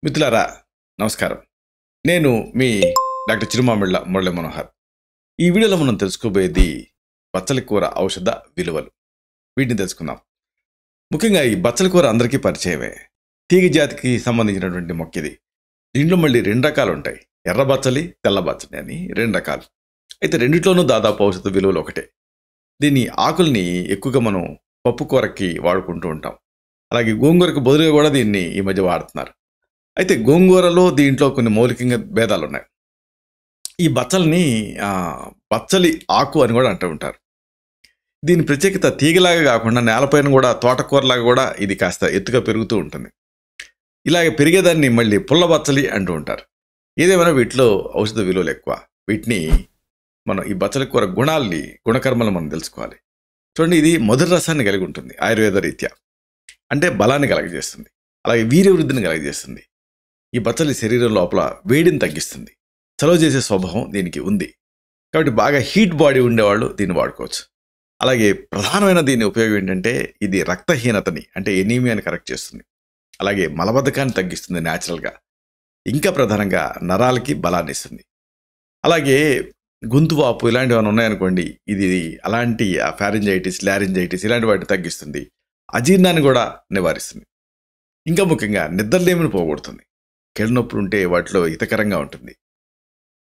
మిత్రులారా నమస్కారం. నేను మీ డాక్టర్ చిరుమామిళ్ళ మురళీ మనోహర్. ఈ వీడియోలో మనం తెలుసుకోబోయేది బచ్చలి కూర ఔషధ విలువలు. వీటిని తెలుసుకుందాం. ముఖ్యంగా ఈ బచ్చలి కూర అందరికీ పరిచయమే. తీగ జాతికి సంబంధించినటువంటి మొక్క ఇది. దీంట్లో మళ్ళీ 2 రకాలు ఉంటాయి. ఎర్ర బచ్చలి, తెల్ల బచ్చలి అని 2 రకాలు. అయితే రెండిట్లోనూ దాదాపు ఔషధ విలువలు ఒకటే. దీని ఆకుల్ని ఎక్కువగా మనం పప్పు కూరకి వాడుకుంటూ ఉంటాం. అలాగే గోంగూరకు బదులుగా కూడా దీన్ని ఈ మధ్య వాడుతున్నారు. అయితే గోంగూరలో దీంట్లో కొన్ని మౌలికంగా భేదాలు ఉన్నాయి. ఈ బచ్చల్ని బచ్చలి ఆకు అని కూడా అంటూ ఉంటారు. దీని ప్రత్యేకత తీగలాగా కాకుండా నేలపైన కూడా తోటకూరలాగా కూడా ఇది కాస్త ఎత్తుగా పెరుగుతూ ఉంటుంది. ఇలాగ పెరిగేదాన్ని మళ్ళీ పుల్ల బచ్చలి అంటూ ఉంటారు. ఏదేమైనా వీటిలో ఔషధ విలువలు ఎక్కువ. వీటిని మనం ఈ బచ్చలి కూర గుణకర్మలు మనం తెలుసుకోవాలి. చూడండి, ఇది మధుర రసాన్ని కలిగి ఉంటుంది ఆయుర్వేద రీత్యా. అంటే బలాన్ని కలగజేస్తుంది, అలాగే వీర్యవృద్ధిని కలగజేస్తుంది. ఈ బచ్చలి శరీరం లోపల వేడిని తగ్గిస్తుంది. చలవ చేసే స్వభావం దీనికి ఉంది. కాబట్టి బాగా హీట్ బాడీ ఉండేవాళ్ళు దీన్ని వాడుకోవచ్చు. అలాగే ప్రధానమైన దీని ఉపయోగం ఏంటంటే ఇది రక్తహీనతని అంటే ఎనీమియాని కరెక్ట్ చేస్తుంది. అలాగే మలబద్ధకాన్ని తగ్గిస్తుంది న్యాచురల్గా. ఇంకా ప్రధానంగా నరాలకి బలాన్ని ఇస్తుంది. అలాగే గొంతు వాపు ఇలాంటివి ఏమైనా ఉన్నాయనుకోండి, ఇది అలాంటి ఫారింజైటిస్, లారింజైటిస్ ఇలాంటి వాటిని తగ్గిస్తుంది. అజీర్ణాన్ని కూడా నివారిస్తుంది. ఇంకా ముఖ్యంగా నిద్రలేమిని పోగొడుతుంది. నొప్పులు ఉంటే వాటిలో హితకరంగా ఉంటుంది.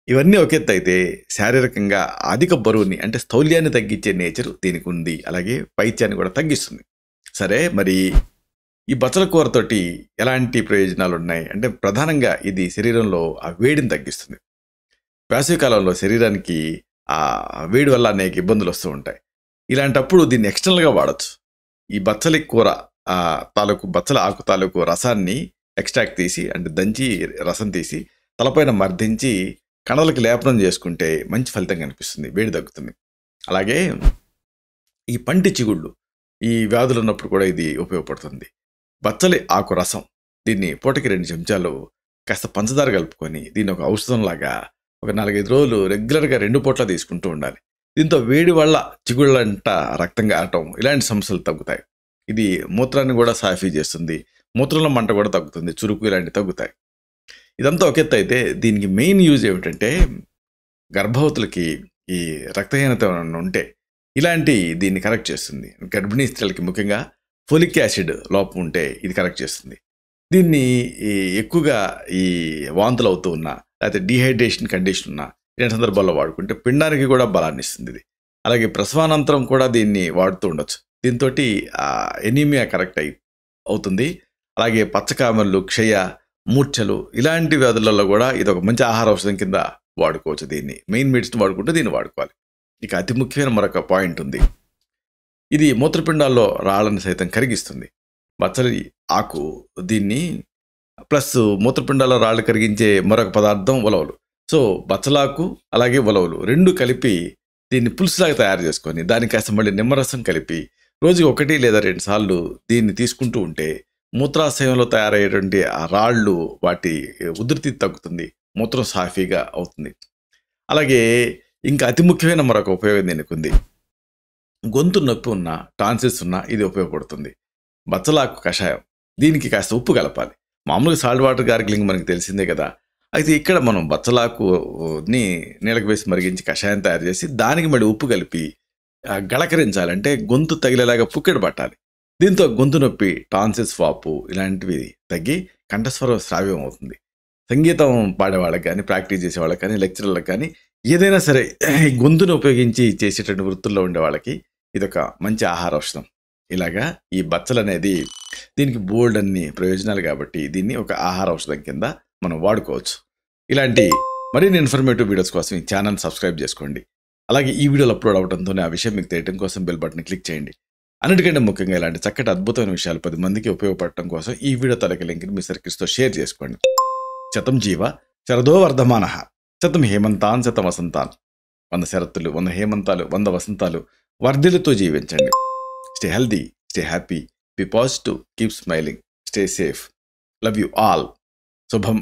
ఇవన్నీ ఒక ఎత్తు అయితే శారీరకంగా అధిక బరువుని అంటే స్థౌల్యాన్ని తగ్గించే నేచర్ దీనికి ఉంది. అలాగే పైత్యాన్ని కూడా తగ్గిస్తుంది. సరే, మరి ఈ బచ్చల కూరతోటి ఎలాంటి ప్రయోజనాలు ఉన్నాయి అంటే ప్రధానంగా ఇది శరీరంలో ఆ వేడిని తగ్గిస్తుంది. వేసవికాలంలో శరీరానికి ఆ వేడి వల్ల అనేక ఇబ్బందులు వస్తూ ఉంటాయి. ఇలాంటప్పుడు దీన్ని ఎక్స్టర్నల్గా వాడచ్చు. ఈ బచ్చలి కూర బచ్చల ఆకు తాలూకు రసాన్ని ఎక్స్ట్రాక్ట్ తీసి అంటే దంచి రసం తీసి తలపైన మర్దించి కణాలకి లేపనం చేసుకుంటే మంచి ఫలితం కనిపిస్తుంది, వేడి తగ్గుతుంది. అలాగే ఈ పంటి చిగుళ్ళు ఈ వ్యాధులు ఉన్నప్పుడు కూడా ఇది ఉపయోగపడుతుంది. బచ్చలి ఆకు రసం దీన్ని పూటకి 2 చెంచాలు కాస్త పంచదార కలుపుకొని దీన్ని ఒక ఔషధంలాగా ఒక 4-5 రోజులు రెగ్యులర్గా 2 పూట్ల తీసుకుంటూ ఉండాలి. దీంతో వేడి వల్ల చిగుళ్ళంట రక్తం కారటం ఇలాంటి సమస్యలు తగ్గుతాయి. ఇది మూత్రాన్ని కూడా సాఫీ చేస్తుంది. మూత్రంలో మంట కూడా తగ్గుతుంది, చురుకు ఇలాంటివి తగ్గుతాయి. ఇదంతా ఒక ఎత్తు అయితే దీనికి మెయిన్ యూజ్ ఏమిటంటే గర్భవతులకి ఈ రక్తహీనత ఉంటే దీన్ని కరెక్ట్ చేస్తుంది. గర్భిణీ స్త్రీలకి ముఖ్యంగా ఫోలిక్ యాసిడ్ లోపం ఉంటే ఇది కరెక్ట్ చేస్తుంది. దీన్ని ఎక్కువగా ఈ వాంతులు అవుతూ ఉన్నా లేకపోతే డీహైడ్రేషన్ కండిషన్ ఉన్నా ఇలాంటి సందర్భాల్లో వాడుకుంటే పిండానికి కూడా బలాన్ని ఇస్తుంది ఇది. అలాగే ప్రసవానంతరం కూడా దీన్ని వాడుతూ ఉండొచ్చు. దీంతో ఎనీమియా కరెక్ట్ అవుతుంది. అలాగే పచ్చకామెర్లు, క్షయ, మూర్ఛలు ఇలాంటి వ్యాధులలో కూడా ఇది ఒక మంచి ఆహార ఔషధం కింద వాడుకోవచ్చు. దీన్ని మెయిన్ మెడిసిన్ వాడుకుంటే దీన్ని వాడుకోవాలి. ఇక అతి ముఖ్యమైన మరొక పాయింట్ ఉంది. ఇది మూత్రపిండాల్లో రాళ్ళని సైతం కరిగిస్తుంది. బచ్చలి ఆకు దీన్ని ప్లస్ మూత్రపిండాల్లో రాళ్ళు కరిగించే మరొక పదార్థం ఉలవలు. సో బచ్చలాకు అలాగే ఉలవలు 2 కలిపి దీన్ని పులుసులాగా తయారు చేసుకొని దానికి కాస్త మళ్ళీ నిమ్మరసం కలిపి రోజుకి 1 లేదా 2 సార్లు దీన్ని తీసుకుంటూ ఉంటే మూత్రాశయంలో తయారయ్యేటువంటి ఆ రాళ్ళు వాటి ఉధృతి తగ్గుతుంది, మూత్రం సాఫీగా అవుతుంది. అలాగే ఇంకా అతి ముఖ్యమైన మరొక ఉపయోగం దీనికి ఉంది. గొంతు నొప్పి ఉన్నా, టాన్సిల్స్ ఉన్నా ఇది ఉపయోగపడుతుంది. బచ్చలాకు కషాయం దీనికి కాస్త ఉప్పు కలపాలి. మామూలుగా సాల్ట్ వాటర్ గార్గిలింగ్ మనకి తెలిసిందే కదా. అయితే ఇక్కడ మనం బచ్చలాకుని నీళ్ళకి వేసి మరిగించి కషాయం తయారు చేసి దానికి మళ్ళీ ఉప్పు కలిపి గళకరించాలంటే గొంతు తగిలేలాగా పుక్కెడు పట్టాలి. దీంతో గొంతు నొప్పి, టాన్సిల్స్ వాపు ఇలాంటివి తగ్గి కంఠస్వరం శ్రావ్యం అవుతుంది. సంగీతం పాడేవాళ్ళకి కానీ, ప్రాక్టీస్ చేసేవాళ్ళకి కానీ, లెక్చరర్లకు కానీ ఏదైనా సరే గొంతును ఉపయోగించి చేసేటువంటి వృత్తుల్లో ఉండే వాళ్ళకి ఇదొక మంచి ఆహార ఔషధం. ఇలాగా ఈ బచ్చలు అనేది దీనికి బోల్డ్ అన్ని ప్రయోజనాలు కాబట్టి దీన్ని ఒక ఆహార ఔషధం కింద మనం వాడుకోవచ్చు. ఇలాంటి మరిన్ని ఇన్ఫర్మేటివ్ వీడియోస్ కోసం ఈ ఛానల్ సబ్స్క్రైబ్ చేసుకోండి. అలాగే ఈ వీడియోలు అప్లోడ్ అవడంతోనే ఆ విషయం మీకు తెలియడం కోసం బెల్ బటన్ క్లిక్ చేయండి. అన్నిటికంటే ముఖ్యంగా ఇలాంటి చక్కటి అద్భుతమైన విషయాలు 10 మందికి ఉపయోగపడటం కోసం ఈ వీడియో తలకి లింక్ని మీ సర్కిల్స్తో షేర్ చేసుకోండి. శతం జీవ శరదో వర్ధమానః, శతం హేమంతాన్ శతం వసంతాన్. 100 శరత్తులు, 100 హేమంతాలు, 100 వసంతాలు వర్ధిల్లుతో జీవించండి. Stay healthy, stay happy, be positive, keep smiling, stay safe. Love you all. శుభం.